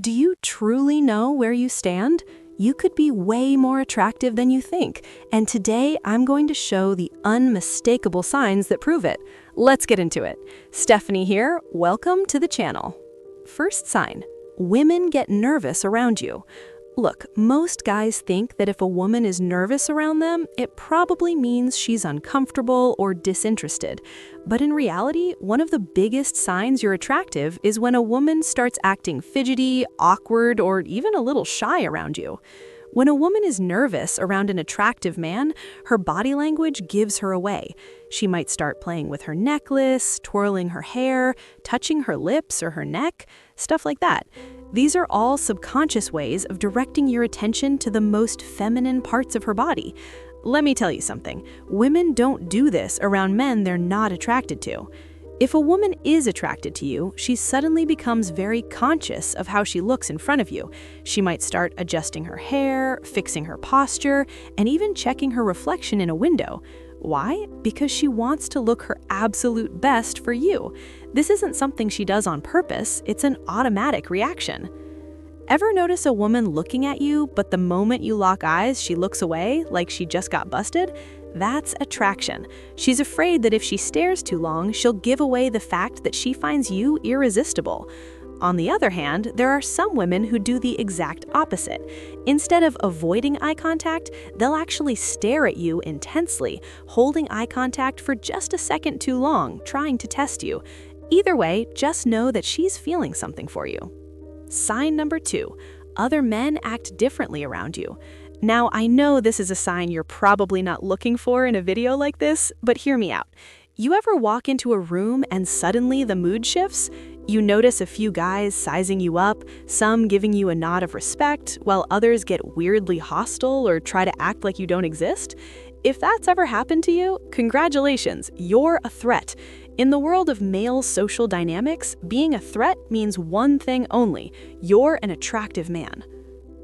Do you truly know where you stand? You could be way more attractive than you think, and today I'm going to show the unmistakable signs that prove it. Let's get into it. Stephanie here, welcome to the channel. First sign, women get nervous around you. Look, most guys think that if a woman is nervous around them, it probably means she's uncomfortable or disinterested. But in reality, one of the biggest signs you're attractive is when a woman starts acting fidgety, awkward, or even a little shy around you. When a woman is nervous around an attractive man, her body language gives her away. She might start playing with her necklace, twirling her hair, touching her lips or her neck, stuff like that. These are all subconscious ways of directing your attention to the most feminine parts of her body. Let me tell you something. Women don't do this around men they're not attracted to. If a woman is attracted to you, she suddenly becomes very conscious of how she looks in front of you. She might start adjusting her hair, fixing her posture, and even checking her reflection in a window. Why? Because she wants to look her absolute best for you. This isn't something she does on purpose, it's an automatic reaction. Ever notice a woman looking at you, but the moment you lock eyes, she looks away, like she just got busted? That's attraction. She's afraid that if she stares too long, she'll give away the fact that she finds you irresistible. On the other hand, there are some women who do the exact opposite. Instead of avoiding eye contact, they'll actually stare at you intensely, holding eye contact for just a second too long, trying to test you. Either way, just know that she's feeling something for you. Sign number 2, other men act differently around you. Now, I know this is a sign you're probably not looking for in a video like this, but hear me out. You ever walk into a room and suddenly the mood shifts? You notice a few guys sizing you up, some giving you a nod of respect, while others get weirdly hostile or try to act like you don't exist? If that's ever happened to you, congratulations, you're a threat. In the world of male social dynamics, being a threat means one thing only: you're an attractive man.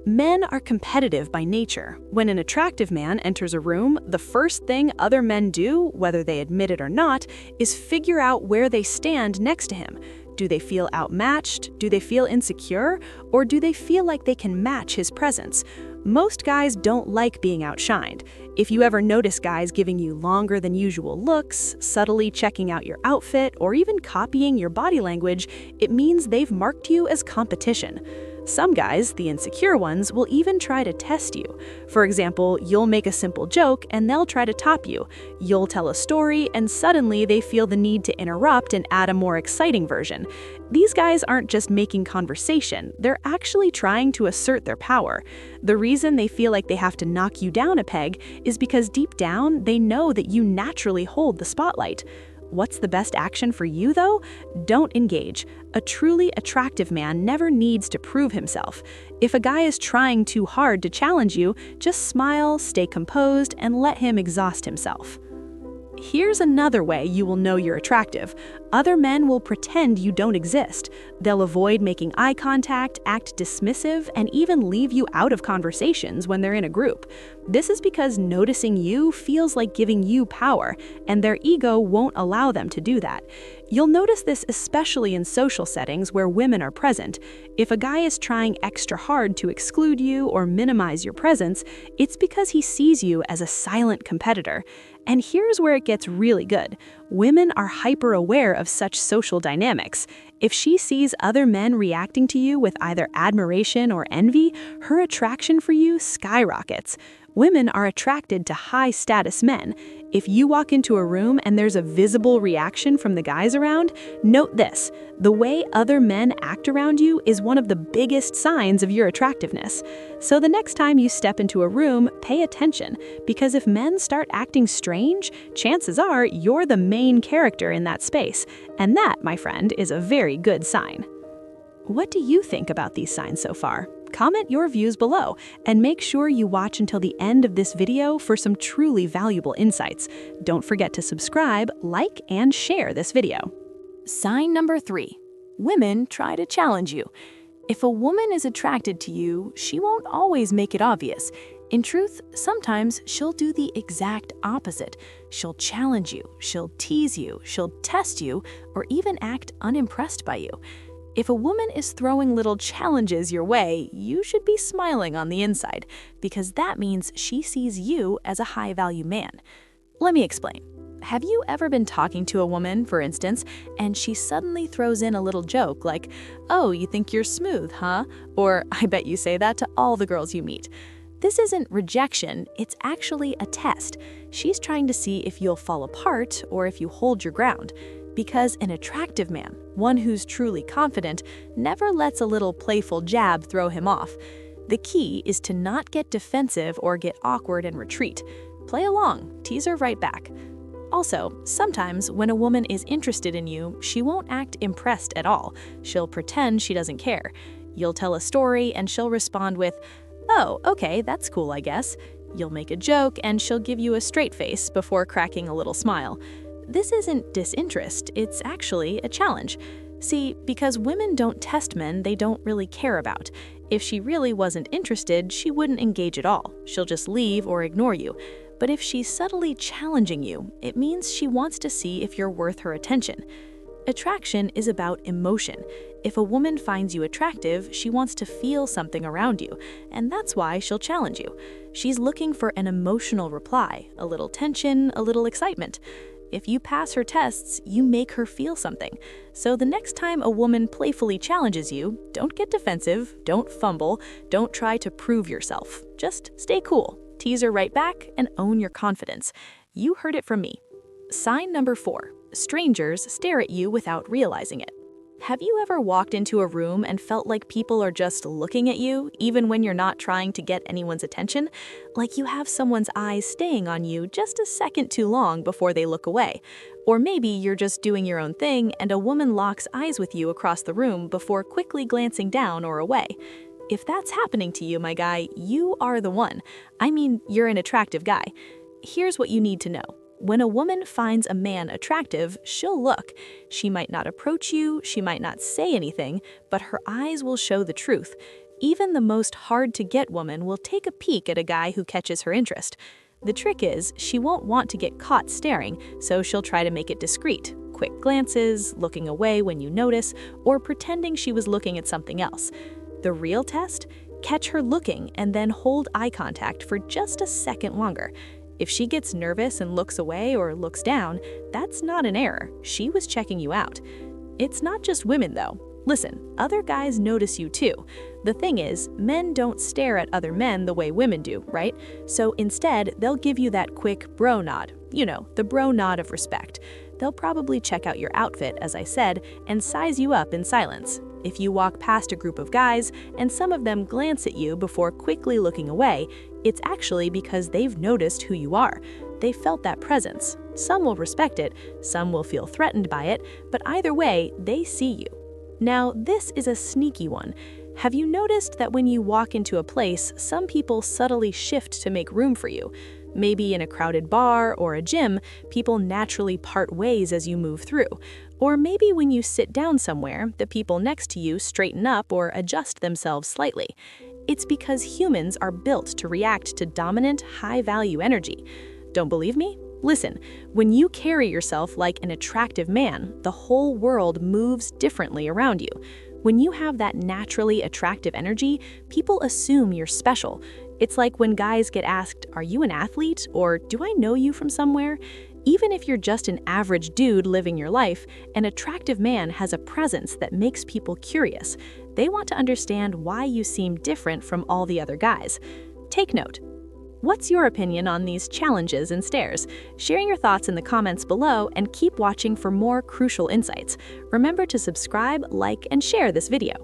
Men are competitive by nature. When an attractive man enters a room, the first thing other men do, whether they admit it or not, is figure out where they stand next to him. Do they feel outmatched? Do they feel insecure? Or do they feel like they can match his presence? Most guys don't like being outshined. If you ever notice guys giving you longer than usual looks, subtly checking out your outfit, or even copying your body language, it means they've marked you as competition. Some guys, the insecure ones, will even try to test you. For example, you'll make a simple joke and they'll try to top you. You'll tell a story and suddenly they feel the need to interrupt and add a more exciting version. These guys aren't just making conversation, they're actually trying to assert their power. The reason they feel like they have to knock you down a peg is because deep down they know that you naturally hold the spotlight. What's the best action for you, though? Don't engage. A truly attractive man never needs to prove himself. If a guy is trying too hard to challenge you, just smile, stay composed, and let him exhaust himself. Here's another way you will know you're attractive. Other men will pretend you don't exist. They'll avoid making eye contact, act dismissive, and even leave you out of conversations when they're in a group. This is because noticing you feels like giving you power, and their ego won't allow them to do that. You'll notice this especially in social settings where women are present. If a guy is trying extra hard to exclude you or minimize your presence, it's because he sees you as a silent competitor. And here's where it gets really good. Women are hyper-aware of such social dynamics. If she sees other men reacting to you with either admiration or envy, her attraction for you skyrockets. Women are attracted to high-status men. If you walk into a room and there's a visible reaction from the guys around, note this: the way other men act around you is one of the biggest signs of your attractiveness. So the next time you step into a room, pay attention, because if men start acting strange, chances are you're the main character in that space. And that, my friend, is a very good sign. What do you think about these signs so far? Comment your views below, and make sure you watch until the end of this video for some truly valuable insights. Don't forget to subscribe, like, and share this video. Sign number 3. Women try to challenge you. If a woman is attracted to you, she won't always make it obvious. In truth, sometimes she'll do the exact opposite. She'll challenge you, she'll tease you, she'll test you, or even act unimpressed by you. If a woman is throwing little challenges your way, you should be smiling on the inside, because that means she sees you as a high-value man. Let me explain. Have you ever been talking to a woman, for instance, and she suddenly throws in a little joke like, "Oh, you think you're smooth, huh?" Or, "I bet you say that to all the girls you meet." This isn't rejection, it's actually a test. She's trying to see if you'll fall apart or if you hold your ground. Because an attractive man, one who's truly confident, never lets a little playful jab throw him off. The key is to not get defensive or get awkward and retreat. Play along, tease her right back. Also, sometimes when a woman is interested in you, she won't act impressed at all. She'll pretend she doesn't care. You'll tell a story and she'll respond with, "Oh, okay, that's cool, I guess." You'll make a joke and she'll give you a straight face before cracking a little smile. This isn't disinterest, it's actually a challenge. See, because women don't test men they don't really care about. If she really wasn't interested, she wouldn't engage at all. She'll just leave or ignore you. But if she's subtly challenging you, it means she wants to see if you're worth her attention. Attraction is about emotion. If a woman finds you attractive, she wants to feel something around you, and that's why she'll challenge you. She's looking for an emotional reply, a little tension, a little excitement. If you pass her tests, you make her feel something. So the next time a woman playfully challenges you, don't get defensive, don't fumble, don't try to prove yourself. Just stay cool, tease her right back, and own your confidence. You heard it from me. Sign number 4. Strangers stare at you without realizing it. Have you ever walked into a room and felt like people are just looking at you, even when you're not trying to get anyone's attention? Like you have someone's eyes staying on you just a second too long before they look away. Or maybe you're just doing your own thing and a woman locks eyes with you across the room before quickly glancing down or away. If that's happening to you, my guy, you are the one. I mean, you're an attractive guy. Here's what you need to know. When a woman finds a man attractive, she'll look. She might not approach you, she might not say anything, but her eyes will show the truth. Even the most hard-to-get woman will take a peek at a guy who catches her interest. The trick is, she won't want to get caught staring, so she'll try to make it discreet. Quick glances, looking away when you notice, or pretending she was looking at something else. The real test? Catch her looking and then hold eye contact for just a second longer. If she gets nervous and looks away or looks down, that's not an error. She was checking you out. It's not just women, though. Listen, other guys notice you too. The thing is, men don't stare at other men the way women do, right? So instead, they'll give you that quick bro nod. You know, the bro nod of respect. They'll probably check out your outfit, as I said, and size you up in silence. If you walk past a group of guys and some of them glance at you before quickly looking away, it's actually because they've noticed who you are. They felt that presence. Some will respect it, some will feel threatened by it, but either way, they see you. Now, this is a sneaky one. Have you noticed that when you walk into a place, some people subtly shift to make room for you? Maybe in a crowded bar or a gym, people naturally part ways as you move through. Or maybe when you sit down somewhere, the people next to you straighten up or adjust themselves slightly. It's because humans are built to react to dominant, high-value energy. Don't believe me? Listen, when you carry yourself like an attractive man, the whole world moves differently around you. When you have that naturally attractive energy, people assume you're special. It's like when guys get asked, "Are you an athlete?" or "Do I know you from somewhere?" Even if you're just an average dude living your life, an attractive man has a presence that makes people curious. They want to understand why you seem different from all the other guys. Take note. What's your opinion on these challenges and stares? Share your thoughts in the comments below and keep watching for more crucial insights. Remember to subscribe, like, and share this video.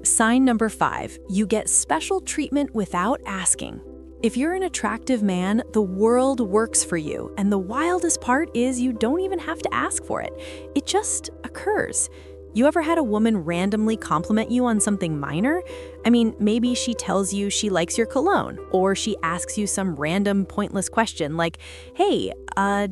Sign number 5, you get special treatment without asking. If you're an attractive man, the world works for you, and the wildest part is you don't even have to ask for it. It just occurs. You ever had a woman randomly compliment you on something minor? I mean, maybe she tells you she likes your cologne, or she asks you some random pointless question like, "Hey,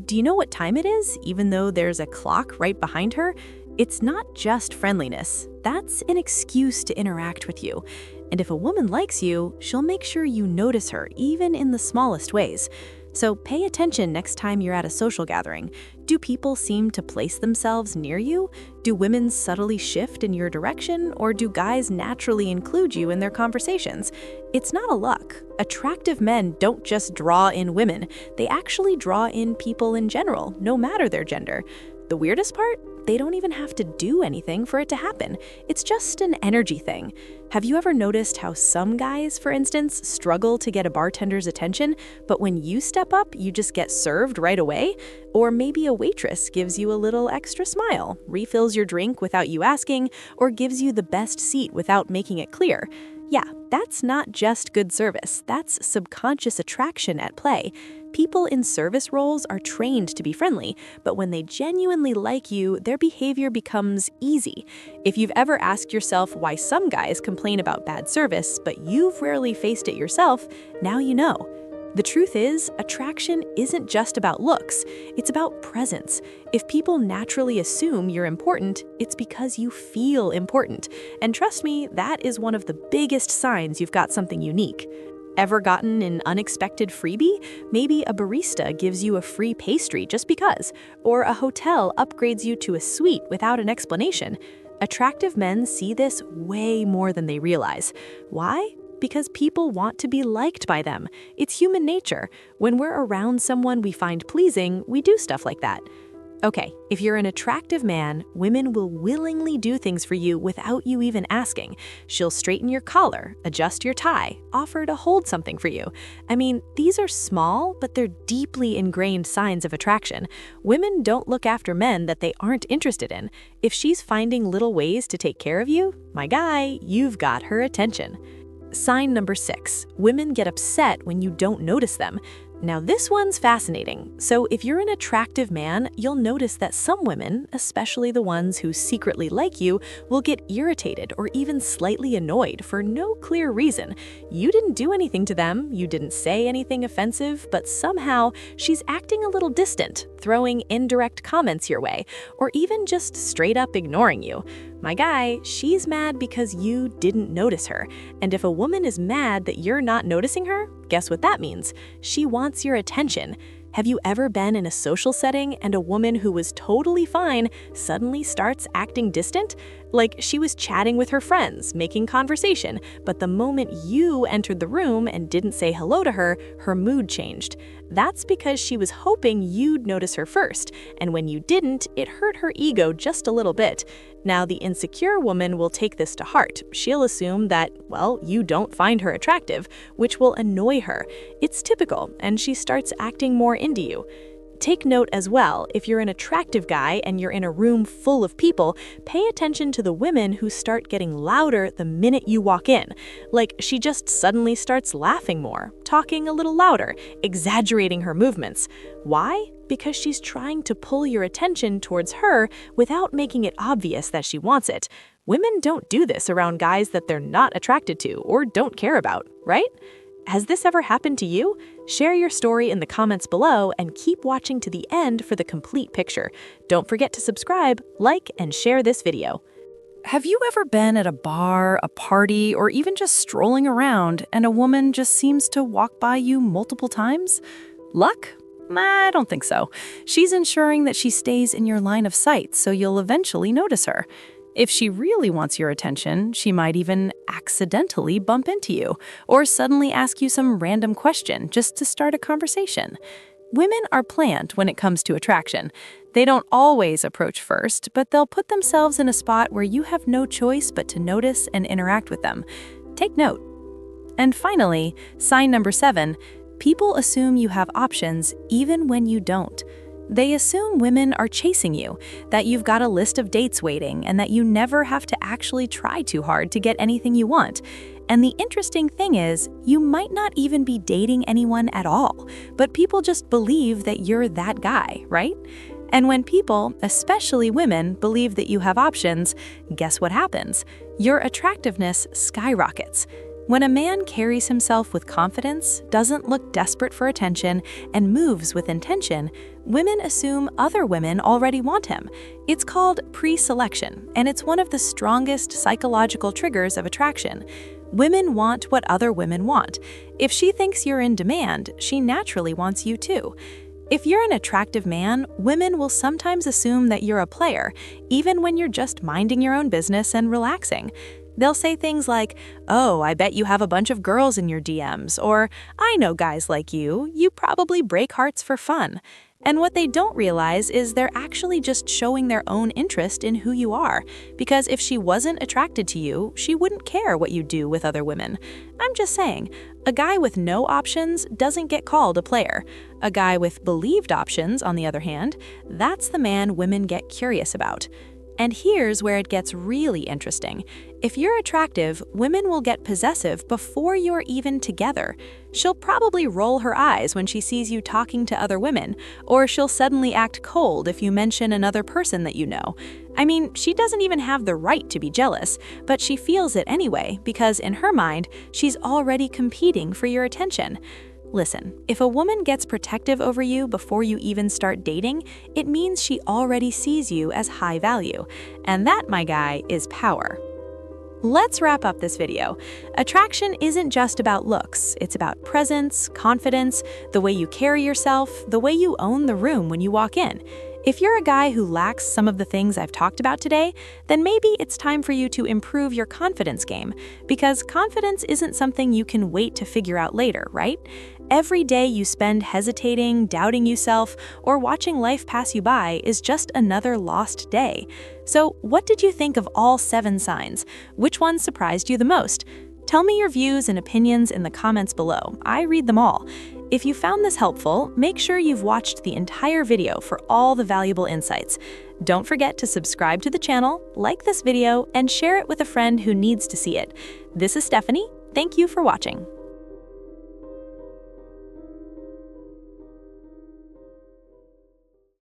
do you know what time it is?" even though there's a clock right behind her. It's not just friendliness. That's an excuse to interact with you. And if a woman likes you, she'll make sure you notice her, even in the smallest ways. So pay attention next time you're at a social gathering. Do people seem to place themselves near you? Do women subtly shift in your direction, or do guys naturally include you in their conversations? It's not a luck. Attractive men don't just draw in women. They actually draw in people in general, no matter their gender. The weirdest part? They don't even have to do anything for it to happen. It's just an energy thing. Have you ever noticed how some guys, for instance, struggle to get a bartender's attention, but when you step up, you just get served right away? Or maybe a waitress gives you a little extra smile, refills your drink without you asking, or gives you the best seat without making it clear. Yeah, that's not just good service. That's subconscious attraction at play. People in service roles are trained to be friendly, but when they genuinely like you, their behavior becomes easy. If you've ever asked yourself why some guys complain about bad service, but you've rarely faced it yourself, now you know. The truth is, attraction isn't just about looks, it's about presence. If people naturally assume you're important, it's because you feel important. And trust me, that is one of the biggest signs you've got something unique. Ever gotten an unexpected freebie? Maybe a barista gives you a free pastry just because, or a hotel upgrades you to a suite without an explanation. Attractive men see this way more than they realize. Why? Because people want to be liked by them. It's human nature. When we're around someone we find pleasing, we do stuff like that. Okay, if you're an attractive man, women will willingly do things for you without you even asking. She'll straighten your collar, adjust your tie, offer to hold something for you. I mean, these are small, but they're deeply ingrained signs of attraction. Women don't look after men that they aren't interested in. If she's finding little ways to take care of you, my guy, you've got her attention. Sign number 6, women get upset when you don't notice them. Now this one's fascinating. So if you're an attractive man, you'll notice that some women, especially the ones who secretly like you, will get irritated or even slightly annoyed for no clear reason. You didn't do anything to them, you didn't say anything offensive, but somehow she's acting a little distant, throwing indirect comments your way, or even just straight up ignoring you. My guy, she's mad because you didn't notice her. And if a woman is mad that you're not noticing her, guess what that means? She wants your attention. Have you ever been in a social setting and a woman who was totally fine suddenly starts acting distant? Like she was chatting with her friends, making conversation, but the moment you entered the room and didn't say hello to her, her mood changed. That's because she was hoping you'd notice her first, and when you didn't, it hurt her ego just a little bit. Now, the insecure woman will take this to heart. She'll assume that, well, you don't find her attractive, which will annoy her. It's typical, and she starts acting more into you. Take note as well, if you're an attractive guy and you're in a room full of people, pay attention to the women who start getting louder the minute you walk in. Like she just suddenly starts laughing more, talking a little louder, exaggerating her movements. Why? Because she's trying to pull your attention towards her without making it obvious that she wants it. Women don't do this around guys that they're not attracted to or don't care about, right? Has this ever happened to you? Share your story in the comments below and keep watching to the end for the complete picture. Don't forget to subscribe, like, and share this video. Have you ever been at a bar, a party, or even just strolling around and a woman just seems to walk by you multiple times? Luck? I don't think so. She's ensuring that she stays in your line of sight so you'll eventually notice her. If she really wants your attention, she might even accidentally bump into you or suddenly ask you some random question just to start a conversation. Women are planned when it comes to attraction. They don't always approach first, but they'll put themselves in a spot where you have no choice but to notice and interact with them. Take note. And finally, sign number 7, people assume you have options even when you don't. They assume women are chasing you, that you've got a list of dates waiting, and that you never have to actually try too hard to get anything you want. And the interesting thing is, you might not even be dating anyone at all, but people just believe that you're that guy, right? And when people, especially women, believe that you have options, guess what happens? Your attractiveness skyrockets. When a man carries himself with confidence, doesn't look desperate for attention, and moves with intention, women assume other women already want him. It's called pre-selection, and it's one of the strongest psychological triggers of attraction. Women want what other women want. If she thinks you're in demand, she naturally wants you too. If you're an attractive man, women will sometimes assume that you're a player, even when you're just minding your own business and relaxing. They'll say things like, "Oh, I bet you have a bunch of girls in your DMs," or "I know guys like you probably break hearts for fun." And what they don't realize is they're actually just showing their own interest in who you are, because if she wasn't attracted to you, she wouldn't care what you do with other women. I'm just saying, a guy with no options doesn't get called a player. A guy with believed options, on the other hand, that's the man women get curious about. And here's where it gets really interesting. If you're attractive, women will get possessive before you're even together. She'll probably roll her eyes when she sees you talking to other women, or she'll suddenly act cold if you mention another person that you know. I mean, she doesn't even have the right to be jealous, but she feels it anyway because in her mind, she's already competing for your attention. Listen, if a woman gets protective over you before you even start dating, it means she already sees you as high value. And that, my guy, is power. Let's wrap up this video. Attraction isn't just about looks. It's about presence, confidence, the way you carry yourself, the way you own the room when you walk in. If you're a guy who lacks some of the things I've talked about today, then maybe it's time for you to improve your confidence game, because confidence isn't something you can wait to figure out later, right? Every day you spend hesitating, doubting yourself, or watching life pass you by is just another lost day. So, what did you think of all 7 signs? Which one surprised you the most? Tell me your views and opinions in the comments below. I read them all. If you found this helpful, make sure you've watched the entire video for all the valuable insights. Don't forget to subscribe to the channel, like this video, and share it with a friend who needs to see it. This is Stephanie. Thank you for watching.